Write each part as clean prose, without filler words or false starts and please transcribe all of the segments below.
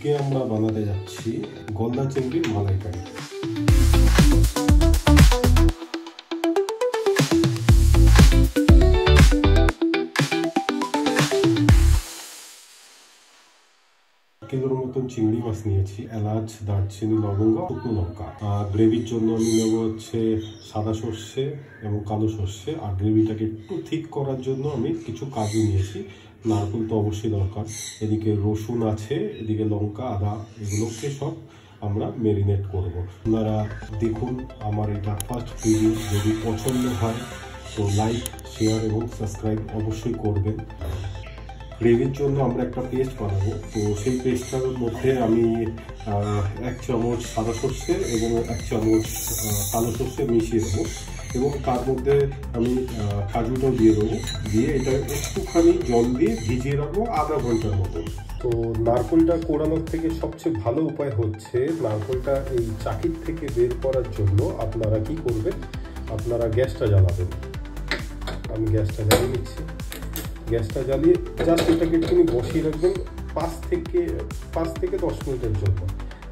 আজকে আমরা বানাতে যাচ্ছি গলদা চিংড়ির মালাইকারি। কিলোর মতন চিংড়ি মাছ নিয়েছি, এলাচ, দারচিনি, লবঙ্গ, শুকনো লঙ্কা। গ্রেভির জন্য আমি নেব হচ্ছে সাদা সর্ষে এবং কালো সর্ষে। আর গ্রেভিটাকে একটু ঠিক করার জন্য আমি কিছু কাজু নিয়েছি, নারকেল তো অবশ্যই দরকার। এদিকে রসুন আছে, এদিকে লঙ্কা, আদা, এগুলোকে সব আমরা ম্যারিনেট করব। আপনারা দেখুন আমার এটা ফার্স্ট ভিডিও, যদি পছন্দ হয় তো লাইক, শেয়ার এবং সাবস্ক্রাইব অবশ্যই করবেন। গ্রেভির জন্য আমরা একটা পেস্ট বানাবো, তো সেই পেস্টটার মধ্যে আমি 1 চামচ সাদা সর্ষে এবং 1 চামচ কালো সর্ষে মিশিয়ে দেবো এবং তার মধ্যে আমি কাজুটাও দিয়ে দেবো। দিয়ে এটা একটুখানি জল দিয়ে ভিজিয়ে রাখবো আধা ঘন্টার মতো। তো নারকেলটা কোড়ানোর থেকে সবচেয়ে ভালো উপায় হচ্ছে নারকেলটা এই চাকির থেকে বের করার জন্য আপনারা কি করবেন, আপনারা গ্যাসটা জ্বালাবেন। আমি গ্যাসটা জ্বালিয়ে নিচ্ছি। গ্যাসটা জ্বালিয়ে জাস্ট এটাকে একটুখানি বসিয়ে রাখবেন 5 থেকে 10 মিনিটের জন্য।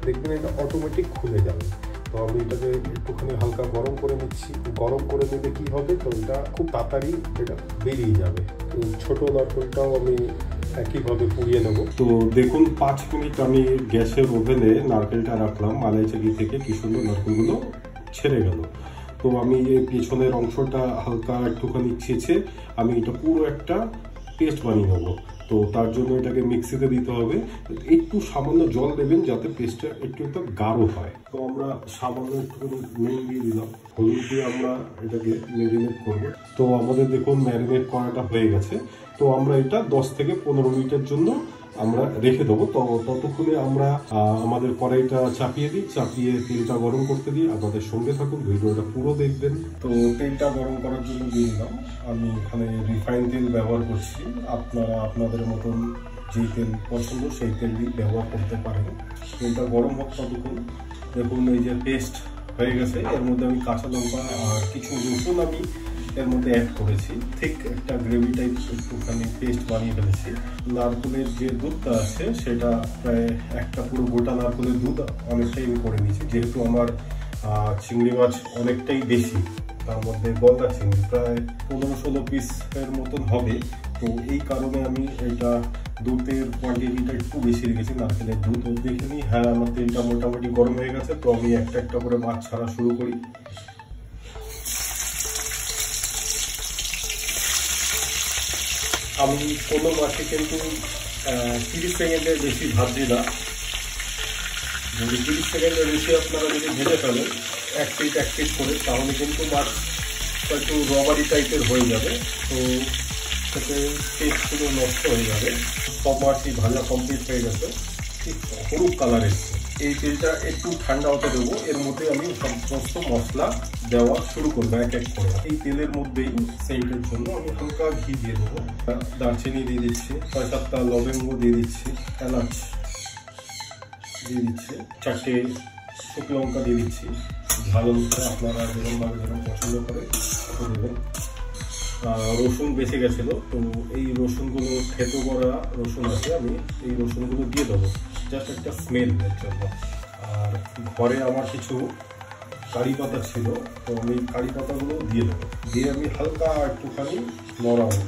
দেখবেন এটা অটোমেটিক খুলে যাবে। তো আমি এটাকে একটুখানি হালকা গরম করে নিচ্ছি। গরম করে নিলে কি হবে, তো এটা খুব তাড়াতাড়ি এটা বেরিয়ে যাবে। তো ছোট নারকেলটাও আমি একইভাবে পুড়িয়ে নেব। তো দেখুন 5 মিনিট আমি গ্যাসের ওভেনে নারকেলটা রাখলাম। মালাই চাকি থেকে কি সুন্দর নারকেলগুলো ছেড়ে গেল। তো আমি এই পেছনের অংশটা হালকা একটুখানি ছেঁচে আমি এটা পুরো একটা পেস্ট বানিয়ে নেবো। তো তার জন্য এটাকে মিক্সিতে দিতে হবে। একটু সামান্য জল দেবেন যাতে পেস্টটা একটু গাঢ় হয়। তো আমরা সামান্য একটুখানি নুন দিয়ে দিলাম, হলুদ দিয়ে আমরা এটাকে ম্যারিনেট করবো। তো আমাদের দেখুন ম্যারিনেট করাটা হয়ে গেছে। তো আমরা এটা 10 থেকে 15 মিনিটের জন্য আমরা রেখে দেবো। তো ততক্ষণে আমরা আমাদের কড়াইটা চাপিয়ে দিই, চাপিয়ে তেলটা গরম করতে দিই। আপনাদের সঙ্গে থাকুন, ভিডিওটা পুরো দেখবেন। তো তেলটা গরম করার জন্য দিয়ে দিলাম। আমি এখানে রিফাইন তেল ব্যবহার করছি। আপনারা আপনাদের মতন যেই তেল পছন্দ সেই তেল দিয়ে ব্যবহার করতে পারেন। তেলটা গরম হোক ততক্ষণ। দেখুন এই যে পেস্ট হয়ে গেছে, এর মধ্যে আমি কাঁচা লঙ্কা আর কিছু রসুন আমি এর মধ্যে অ্যাড করেছি। ঠিক একটা গ্রেভি টাইপ একটুখানি পেস্ট বানিয়ে ফেলেছি। নারকেলের যে দুধটা আছে সেটা প্রায় একটা পুরো গোটা নারকেলের দুধ অনেকটাই আমি করে নিয়েছি। যেহেতু আমার চিংড়ি মাছ অনেকটাই বেশি, তার মধ্যে গলদা চিংড়ি প্রায় 15-16 পিসের মতন হবে। তো এই কারণে আমি এটা দুধের কোয়ান্টিটিটা একটু বেশি রেখেছি, নারকেলের দুধ। দেখে নিই, হ্যাঁ আমার তেলটা মোটামুটি গরম হয়ে গেছে। তো আমি একটা একটা করে মাছ ছাড়া শুরু করি। আমি কোনো মাছে কিন্তু 30 সেকেন্ডের বেশি ভাজছি না। যদি 30 সেকেন্ডের বেশি আপনারা যদি ভেজে ফেলেন এক পিট করে, তাহলে কিন্তু মাছ একটু রবারি টাইপের হয়ে যাবে। তো সেটা টেস্ট পুরো নষ্ট হয়ে যাবে। সব মাছই ভাজা কমপ্লিট হয়ে গেছে, ঠিক হলুদ কালার এসছে। এই তেলটা একটু ঠান্ডা হতে দেবো। এর মধ্যে আমি সমস্ত মশলা দেওয়া শুরু করবো এক এক করে। এই তেলের মধ্যেই সেন্টের জন্য আমি হালকা ঘি দিয়ে দেবো। দারচিনি দিয়ে দিচ্ছি, 6-7টা লবঙ্গ দিয়ে দিচ্ছি, এলাচ দিয়ে দিচ্ছি, 4টে শুকনো লঙ্কা দিয়ে দিচ্ছি। ঝাল অনুসারে আপনারা যেরকমভাবে যেরকম পছন্দ করে দেবেন। রসুন বেঁচে গেছিলো, তো এই রসুনগুলো থেতো করা রসুন আছে, আমি এই রসুনগুলো দিয়ে দেবো জাস্ট একটা স্মেলের জন্য। আর ঘরে আমার কিছু কারি পাতা ছিল, তো আমি কারি পাতাগুলো দিয়ে দেবো। দিয়ে আমি হালকা একটুখানি নড়াবো।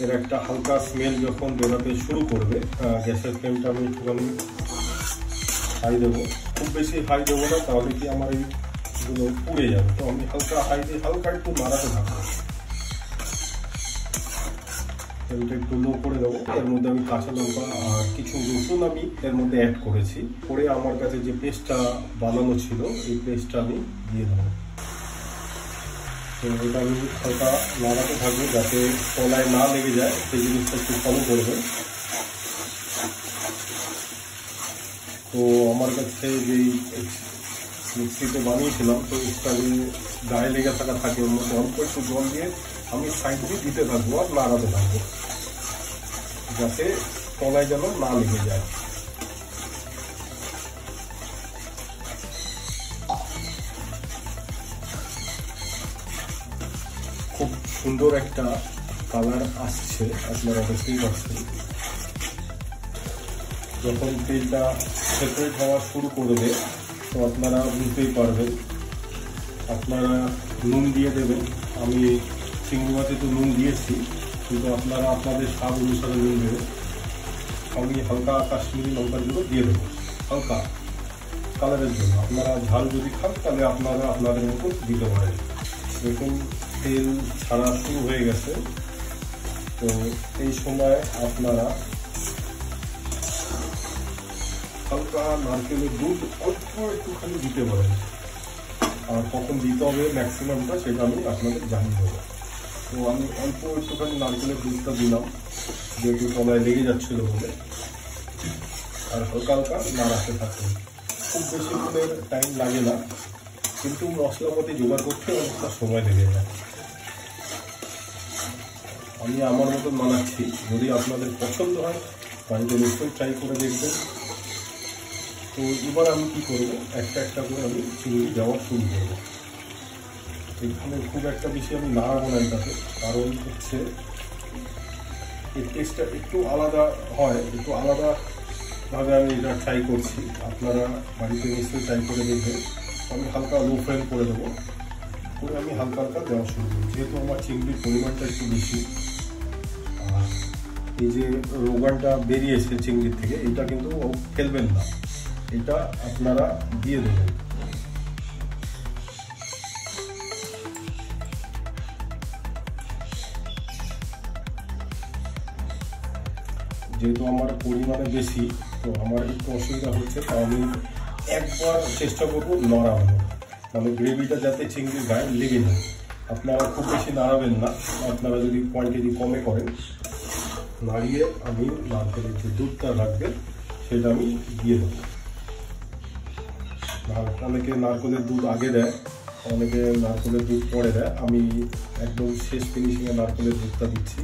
এর একটা হালকা স্মেল যখন বেরোতে শুরু করবে, গ্যাসের ফ্লেমটা আমি একটুখানি হাই দেবো। খুব বেশি হাই দেবো না, তাহলে কি আমার এইগুলো পুড়ে যাবে। তো আমি হালকা হাই দিয়ে হালকা একটু নাড়াতে থাকবো। তেলটা একটু লো করে দেবো। এর মধ্যে আমি কাঁচা লঙ্কা আর কিছু রসুন আমি এর মধ্যে অ্যাড করেছি। করে আমার কাছে যে পেস্টটা বানানো ছিল এই পেস্টটা আমি দিয়ে দেবো। তো এটা আমি হালকা নাড়াতে থাকবো যাতে তলায় না লেগে যায়, সেই জিনিসটা একটু ফলো করবেন। তো আমার কাছে যেই মিক্সিতে বানিয়েছিলাম, তো এটা গায়ে লেগে থাকা থাকে, ওর মধ্যে অল্প একটু জল দিয়ে আমি সাইড দিয়ে দিতে থাকবো আর নাড়াতে থাকবো যাতে তলায় যেন না লেগে যায়। খুব সুন্দর একটা কালার আসছে, আপনারা দেখতেই পাচ্ছেন। যখন তেলটা সেপারেট হওয়া শুরু করবে তো আপনারা বুঝতেই পারবেন। আপনারা নুন দিয়ে দেবেন। আমি চিংড়ি মাছে তো নুন দিয়েছি, কিন্তু আপনারা আপনাদের স্বাদ অনুসারে নুন দেবেন। আমি হালকা কাশ্মীরি লঙ্কার গুঁড়ো দিয়ে দেবো হালকা কালারের জন্য। আপনারা ঝাল যদি খান তাহলে আপনারা আপনাদের মতো দিতে পারেন। দেখুন তেল ছাড়া শুরু হয়ে গেছে। তো এই সময় আপনারা হালকা নারকেলের দুধ অল্প একটুখানি দিতে পারেন। আর কখন দিতে হবে ম্যাক্সিমামটা সেটা আমি আপনাদের জানিয়ে দেবো। তো আমি অল্প একটুখানি নারকেলের দুধটা দিলাম, যেহেতু তলায় লেগে যাচ্ছিল বলে। আর হালকা হালকা নাড়াতে থাকুন। খুব বেশি করে টাইম লাগে না, কিন্তু মশলাপাতি জোগাড় করতে অনেকটা সময় লেগে যায়। আমি আমার মতন বানাচ্ছি, যদি আপনাদের পছন্দ হয় বাড়িতে নিশ্চয়ই ট্রাই করে দেখবেন। তো এবার আমি কী করবো, একটা একটা করে আমি চিংড়ি দেওয়া শুরু করবো। এখানে খুব একটা বেশি আমি নাড়াবো না এটাতে, কারণ হচ্ছে এর টেস্টটা একটু আলাদা হয়, একটু আলাদাভাবে আমি এটা ট্রাই করছি। আপনারা বাড়িতে নিশ্চয়ই ট্রাই করে দেখবেন। আমি হালকা লো ফ্লেম করে দেবো, করে আমি হালকা হালকা দেওয়া শুরু করি। যেহেতু আমার চিংড়ির পরিমাণটা একটু বেশি, আর এই যে রোগানটা বেরিয়েছে চিংড়ির থেকে, এটা কিন্তু ফেলবেন না, এটা আপনারা দিয়ে দেবেন। যেহেতু আমার পরিমাণে বেশি, তো আমার একটু অসুবিধা হচ্ছে, তো আমি একবার চেষ্টা করবো নড়ানো, মানে গ্রেভিটা যাতে চিংড়ির গায়ে লেগে যায়। আপনারা খুব বেশি নাড়াবেন না, আপনারা যদি কোয়ান্টিটি কমে করেন। নাড়িয়ে আমি নারকেলের যে দুধটা রাখবে সেটা আমি দিয়ে দেবো। অনেকে নারকেলের দুধ আগে দেয়, অনেকে নারকেলের দুধ পরে দেয়। আমি একদম শেষ ফিনিশিংয়ে নারকেলের দুধটা দিচ্ছি।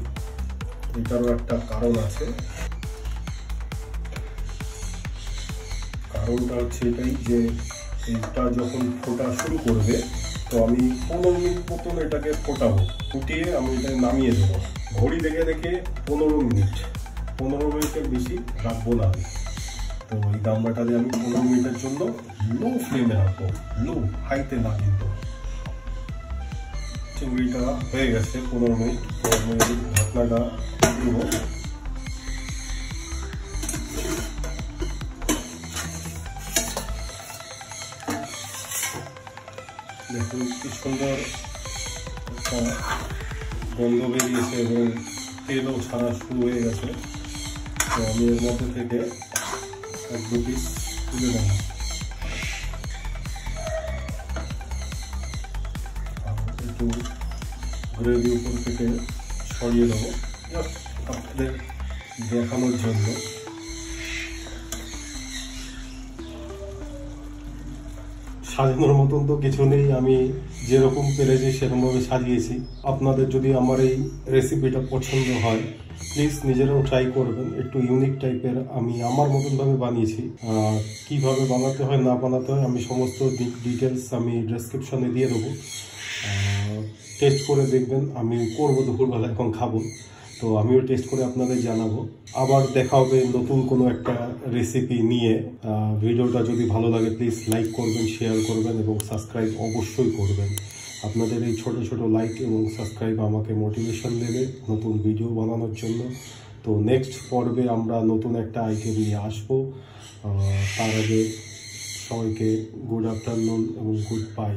এটারও একটা কারণ আছে। কারণটা হচ্ছে এটাই যে এটা যখন ফোটা শুরু করবে, তো আমি 15 মিনিট মতন এটাকে ফোটাবো। ফুটিয়ে আমি এটা নামিয়ে দেবো। ঘড়ি দেখে দেখে 15 মিনিটের বেশি রাখবো না আমি। তো এই গামলাটাতে আমি 15 মিনিটের জন্য লো ফ্লেমে রাখবো, লো হাইতে না কিন্তু। চিংড়িটা হয়ে গেছে 15 মিনিট। ঢাকনাটা দেবো। দেখুন কি সুন্দর একটা গন্ধ বেরিয়েছে এবং তেলও ছাড়া শুরু হয়ে গেছে। তো আমি এর মধ্যে থেকে এক দু পিস তুলে দেব। একটু গ্রেভি উপর থেকে ছড়িয়ে দেবো আপনাদের দেখানোর জন্য। সাজানোর মতন তো কিছু নেই, আমি যেরকম পেরেছি সেরকমভাবে সাজিয়েছি। আপনাদের যদি আমার এই রেসিপিটা পছন্দ হয় প্লিজ নিজেরাও ট্রাই করবেন। একটু ইউনিক টাইপের আমি আমার মতনভাবে বানিয়েছি। কিভাবে বানাতে হয় না বানাতে হয় আমি সমস্ত ডিটেলস আমি ডেসক্রিপশনে দিয়ে দেবো। টেস্ট করে দেখবেন। আমি করবো দুপুরবেলা, এখন খাবো, তো আমিও টেস্ট করে আপনাদের জানাবো। আবার দেখা হবে নতুন কোনো একটা রেসিপি নিয়ে। ভিডিওটা যদি ভালো লাগে প্লিজ লাইক করবেন, শেয়ার করবেন এবং সাবস্ক্রাইব অবশ্যই করবেন। আপনাদের এই ছোট ছোট লাইক এবং সাবস্ক্রাইব আমাকে মোটিভেশন দেবে নতুন ভিডিও বানানোর জন্য। তো নেক্সট পর্বে আমরা নতুন একটা আইটেম নিয়ে আসবো। তার আগে সবাইকে গুড আফটারনুন এবং গুড বাই।